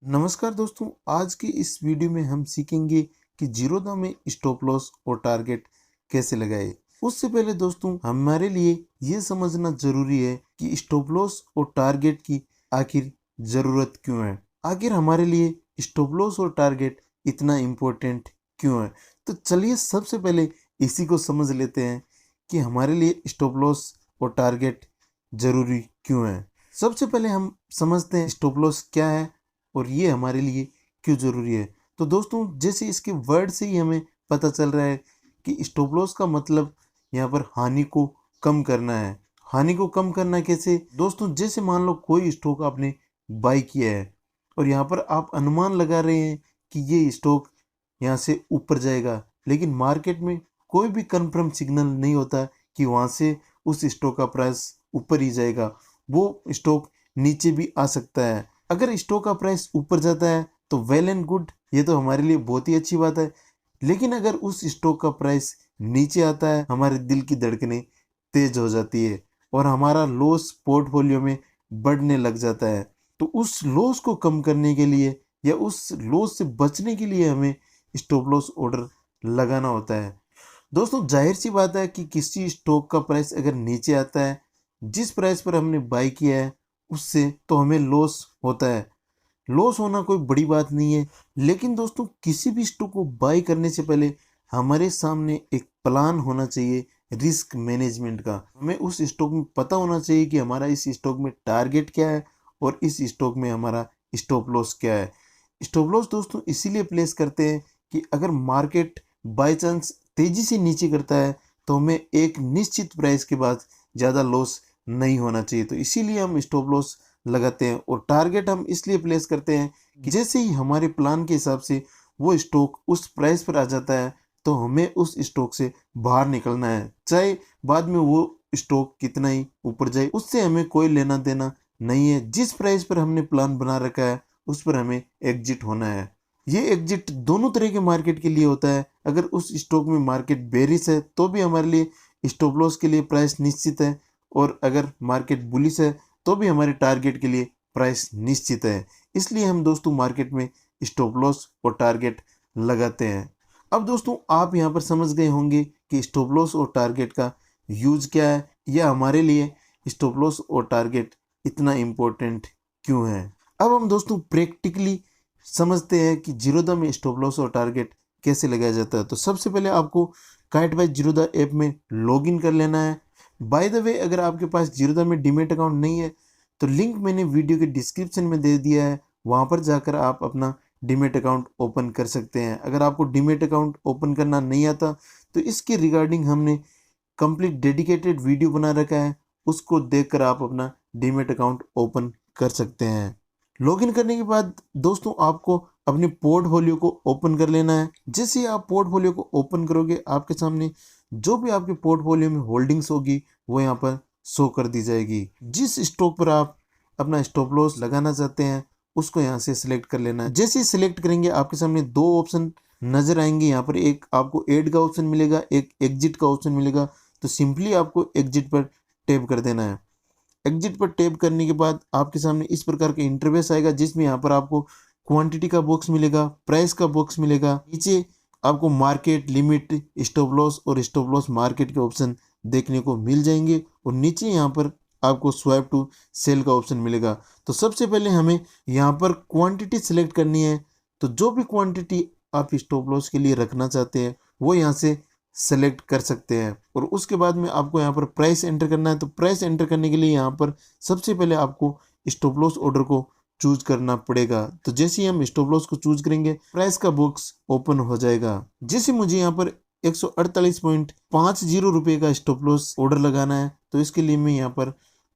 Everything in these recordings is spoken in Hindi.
नमस्कार दोस्तों, आज की इस वीडियो में हम सीखेंगे कि जीरोधा में स्टॉप लॉस और टारगेट कैसे लगाए। उससे पहले दोस्तों हमारे लिए ये समझना जरूरी है कि स्टॉप लॉस और टारगेट की आखिर जरूरत क्यों है। आखिर हमारे लिए स्टॉप लॉस और टारगेट इतना इम्पोर्टेंट क्यों है। तो चलिए सबसे पहले इसी को समझ लेते हैं कि हमारे लिए स्टॉप लॉस और टारगेट जरूरी क्यों है। सबसे पहले हम समझते हैं स्टॉप लॉस क्या है और ये हमारे लिए क्यों ज़रूरी है। तो दोस्तों जैसे इसके वर्ड से ही हमें पता चल रहा है कि स्टॉप लॉस का मतलब यहाँ पर हानि को कम करना है। हानि को कम करना कैसे दोस्तों, जैसे मान लो कोई स्टॉक आपने बाई किया है और यहाँ पर आप अनुमान लगा रहे हैं कि ये स्टॉक यहाँ से ऊपर जाएगा, लेकिन मार्केट में कोई भी कन्फर्म सिग्नल नहीं होता कि वहाँ से उस स्टॉक का प्राइस ऊपर ही जाएगा। वो स्टॉक नीचे भी आ सकता है। अगर स्टॉक का प्राइस ऊपर जाता है तो वेल एंड गुड, ये तो हमारे लिए बहुत ही अच्छी बात है। लेकिन अगर उस स्टॉक का प्राइस नीचे आता है, हमारे दिल की धड़कनें तेज हो जाती है और हमारा लॉस पोर्टफोलियो में बढ़ने लग जाता है। तो उस लॉस को कम करने के लिए या उस लॉस से बचने के लिए हमें स्टॉप लॉस ऑर्डर लगाना होता है। दोस्तों जाहिर सी बात है कि किसी स्टॉक का प्राइस अगर नीचे आता है, जिस प्राइस पर हमने बाई किया है उससे तो हमें लॉस होता है। लॉस होना कोई बड़ी बात नहीं है, लेकिन दोस्तों किसी भी स्टॉक को बाई करने से पहले हमारे सामने एक प्लान होना चाहिए रिस्क मैनेजमेंट का। हमें उस स्टॉक में पता होना चाहिए कि हमारा इस स्टॉक में टारगेट क्या है और इस स्टॉक में हमारा स्टॉप लॉस क्या है। स्टॉप लॉस दोस्तों इसीलिए प्लेस करते हैं कि अगर मार्केट बाई चांस तेजी से नीचे करता है तो हमें एक निश्चित प्राइस के बाद ज़्यादा लॉस नहीं होना चाहिए। तो इसीलिए हम स्टॉप लॉस लगाते हैं और टारगेट हम इसलिए प्लेस करते हैं कि जैसे ही हमारे प्लान के हिसाब से वो स्टॉक उस प्राइस पर आ जाता है तो हमें उस स्टॉक से बाहर निकलना है। चाहे बाद में वो स्टॉक कितना ही ऊपर जाए, उससे हमें कोई लेना देना नहीं है। जिस प्राइस पर हमने प्लान बना रखा है उस पर हमें एग्जिट होना है। ये एग्जिट दोनों तरह के मार्केट के लिए होता है। अगर उस स्टॉक में मार्केट बेरिश है तो भी हमारे लिए स्टॉप लॉस के लिए प्राइस निश्चित है, और अगर मार्केट बुलिश है तो भी हमारे टारगेट के लिए प्राइस निश्चित है। इसलिए हम दोस्तों मार्केट में स्टॉप लॉस और टारगेट लगाते हैं। अब दोस्तों आप यहाँ पर समझ गए होंगे कि स्टॉप लॉस और टारगेट का यूज क्या है या हमारे लिए स्टॉप लॉस और टारगेट इतना इम्पोर्टेंट क्यों है। अब हम दोस्तों प्रैक्टिकली समझते हैं कि जीरोधा में स्टॉप लॉस और टारगेट कैसे लगाया जाता है। तो सबसे पहले आपको काइट बाय जीरोधा ऐप में लॉगिन कर लेना है। बाय द वे अगर आपके पास जीरोधा में डीमेट अकाउंट नहीं है तो लिंक मैंने वीडियो के डिस्क्रिप्शन में दे दिया है, वहाँ पर जाकर आप अपना डीमेट अकाउंट ओपन कर सकते हैं। अगर आपको डीमेट अकाउंट ओपन करना नहीं आता तो इसके रिगार्डिंग हमने कंप्लीट डेडिकेटेड वीडियो बना रखा है, उसको देखकर आप अपना डीमेट अकाउंट ओपन कर सकते हैं। लॉगिन करने के बाद दोस्तों आपको अपने पोर्टफोलियो को ओपन कर लेना है। जैसे ही आप पोर्टफोलियो को ओपन करोगे आपके सामने जो भी आपके पोर्टफोलियो में होल्डिंग्स होगी वो यहाँ पर शो कर दी जाएगी। जिस स्टॉक पर आप अपना स्टॉप लॉस लगाना चाहते हैं उसको यहाँ से सिलेक्ट कर लेना है। जैसे ही सिलेक्ट करेंगे आपके सामने दो ऑप्शन नजर आएंगे। यहाँ पर एक आपको एड का ऑप्शन मिलेगा, एक एग्जिट का ऑप्शन मिलेगा। तो सिंपली आपको एग्जिट पर टैप कर देना है। एग्जिट पर टैप करने के बाद आपके सामने इस प्रकार का इंटरफेस आएगा, जिसमें यहाँ पर आपको क्वांटिटी का बॉक्स मिलेगा, प्राइस का बॉक्स मिलेगा, नीचे आपको मार्केट लिमिट, स्टॉप लॉस और स्टॉप लॉस मार्केट के ऑप्शन देखने को मिल जाएंगे, और नीचे यहाँ पर आपको स्वाइप टू सेल का ऑप्शन मिलेगा। तो सबसे पहले हमें यहाँ पर क्वांटिटी सिलेक्ट करनी है। तो जो भी क्वांटिटी आप स्टॉप लॉस के लिए रखना चाहते हैं वो यहाँ से सेलेक्ट कर सकते हैं, और उसके बाद में आपको यहाँ पर प्राइस एंटर करना है। तो प्राइस एंटर करने के लिए यहाँ पर सबसे पहले आपको स्टॉप लॉस ऑर्डर को चूज करना पड़ेगा। तो जैसे ही हम स्टॉप लॉस को चूज करेंगे प्राइस का बॉक्स ओपन हो जाएगा। जैसे मुझे यहाँ पर 148.50 रुपये का स्टॉप लॉस ऑर्डर लगाना है तो इसके लिए मैं यहाँ पर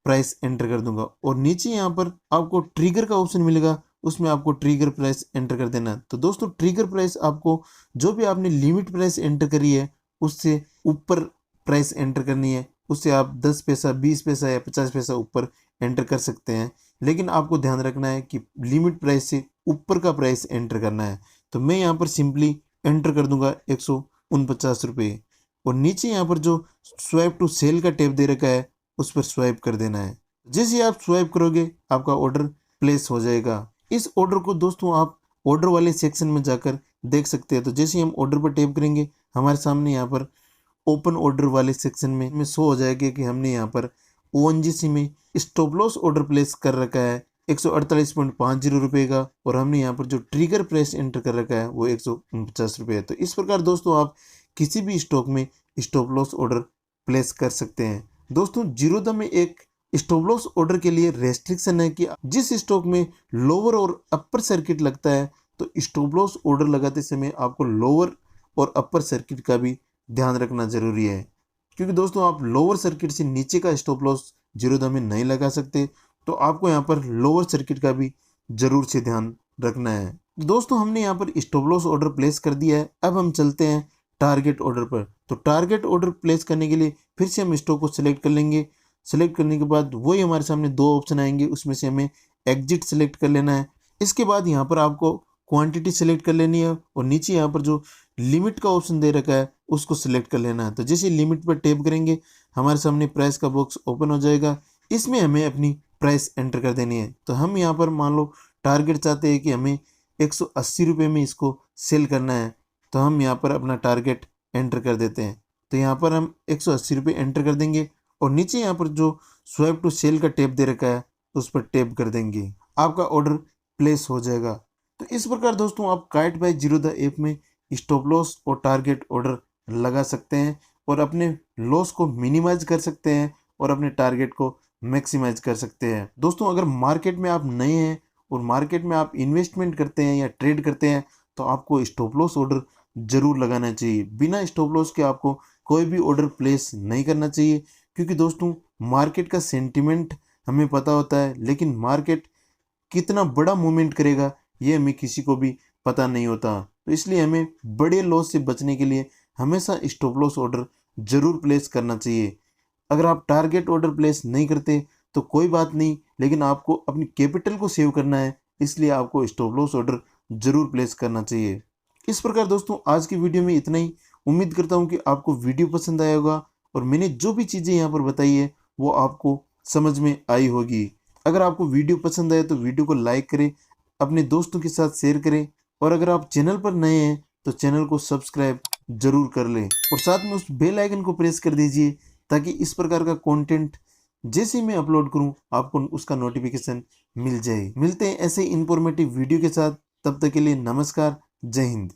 प्राइस एंटर कर दूंगा, और नीचे यहाँ पर आपको ट्रिगर का ऑप्शन मिलेगा, उसमें आपको ट्रिगर प्राइस एंटर कर देना है। तो दोस्तों ट्रिगर प्राइस आपको जो भी आपने लिमिट प्राइस एंटर करी है उससे ऊपर प्राइस एंटर करनी है। उससे आप 10 पैसा, 20 पैसा या 50 पैसा ऊपर एंटर कर सकते हैं, लेकिन आपको ध्यान रखना है कि लिमिट प्राइस से ऊपर का प्राइस एंटर करना है। तो मैं यहाँ पर सिंपली एंटर कर दूंगा 149 रुपये, और नीचे यहाँ पर जो स्वाइप टू सेल का टैब दे रखा है उस पर स्वाइप कर देना है। जैसे आप स्वाइप करोगे आपका ऑर्डर प्लेस हो जाएगा। इस ऑर्डर को दोस्तों आप ऑर्डर वाले सेक्शन में जाकर देख सकते हैं। तो जैसे ही हम ऑर्डर पर टैप करेंगे हमारे सामने यहाँ पर ओपन ऑर्डर वाले सेक्शन में शो हो जाएगा कि हमने यहाँ पर ONGC में स्टॉप लॉस ऑर्डर प्लेस कर रखा है 148.50 रुपये का, और हमने यहाँ पर जो ट्रिगर प्राइस एंटर कर रखा है वो 149 रुपये है। तो इस प्रकार दोस्तों आप किसी भी स्टॉक में स्टॉप लॉस ऑर्डर प्लेस कर सकते हैं। दोस्तों जीरोधा में एक स्टॉप लॉस ऑर्डर के लिए रेस्ट्रिक्शन है कि जिस स्टॉक में लोअर और अपर सर्किट लगता है तो स्टॉप लॉस ऑर्डर लगाते समय आपको लोअर और अपर सर्किट का भी ध्यान रखना जरूरी है, क्योंकि दोस्तों आप लोअर सर्किट से नीचे का स्टॉप लॉस जीरोधा में नहीं लगा सकते। तो आपको यहाँ पर लोअर सर्किट का भी जरूर से ध्यान रखना है। दोस्तों हमने यहाँ पर स्टॉप लॉस ऑर्डर प्लेस कर दिया है। अब हम चलते हैं टारगेट ऑर्डर पर। तो टारगेट ऑर्डर प्लेस करने के लिए फिर से हम स्टॉक को सिलेक्ट कर लेंगे। सिलेक्ट करने के बाद वही हमारे सामने दो ऑप्शन आएंगे, उसमें से हमें एग्जिट सेलेक्ट कर लेना है। इसके बाद यहाँ पर आपको क्वांटिटी सेलेक्ट कर लेनी है और नीचे यहाँ पर जो लिमिट का ऑप्शन दे रखा है उसको सिलेक्ट कर लेना है। तो जैसे लिमिट पर टैप करेंगे हमारे सामने प्राइस का बॉक्स ओपन हो जाएगा। इसमें हमें अपनी प्राइस एंटर कर देनी है। तो हम यहाँ पर मान लो टारगेट चाहते हैं कि हमें 180 रुपये में इसको सेल करना है, तो हम यहाँ पर अपना टारगेट एंटर कर देते हैं। तो यहाँ पर हम 180 रुपये एंटर कर देंगे और नीचे यहाँ पर जो स्वाइप टू सेल का टैप दे रखा है उस पर टैप कर देंगे, आपका ऑर्डर प्लेस हो जाएगा। तो इस प्रकार दोस्तों आप काइट बाय जीरोधा ऐप में स्टॉप लॉस और टारगेट ऑर्डर लगा सकते हैं और अपने लॉस को मिनिमाइज कर सकते हैं और अपने टारगेट को मैक्सिमाइज कर सकते हैं। दोस्तों अगर मार्केट में आप नए हैं और मार्केट में आप इन्वेस्टमेंट करते हैं या ट्रेड करते हैं तो आपको स्टॉप लॉस ऑर्डर जरूर लगाना चाहिए। बिना स्टॉप लॉस के आपको कोई भी ऑर्डर प्लेस नहीं करना चाहिए, क्योंकि दोस्तों मार्केट का सेंटिमेंट हमें पता होता है लेकिन मार्केट कितना बड़ा मूवमेंट करेगा ये हमें किसी को भी पता नहीं होता। तो इसलिए हमें बड़े लॉस से बचने के लिए हमेशा स्टॉप लॉस ऑर्डर जरूर प्लेस करना चाहिए। अगर आप टारगेट ऑर्डर प्लेस नहीं करते तो कोई बात नहीं, लेकिन आपको अपनी कैपिटल को सेव करना है, इसलिए आपको स्टॉप लॉस ऑर्डर जरूर प्लेस करना चाहिए। इस प्रकार दोस्तों आज की वीडियो में इतना ही। उम्मीद करता हूँ कि आपको वीडियो पसंद आया होगा और मैंने जो भी चीज़ें यहाँ पर बताई है वो आपको समझ में आई होगी। अगर आपको वीडियो पसंद आए तो वीडियो को लाइक करें, अपने दोस्तों के साथ शेयर करें और अगर आप चैनल पर नए हैं तो चैनल को सब्सक्राइब जरूर कर लें और साथ में उस बेल आइकन को प्रेस कर दीजिए ताकि इस प्रकार का कंटेंट जैसे मैं अपलोड करूं आपको उसका नोटिफिकेशन मिल जाए। मिलते हैं ऐसे इंफॉर्मेटिव वीडियो के साथ, तब तक के लिए नमस्कार, जय हिंद।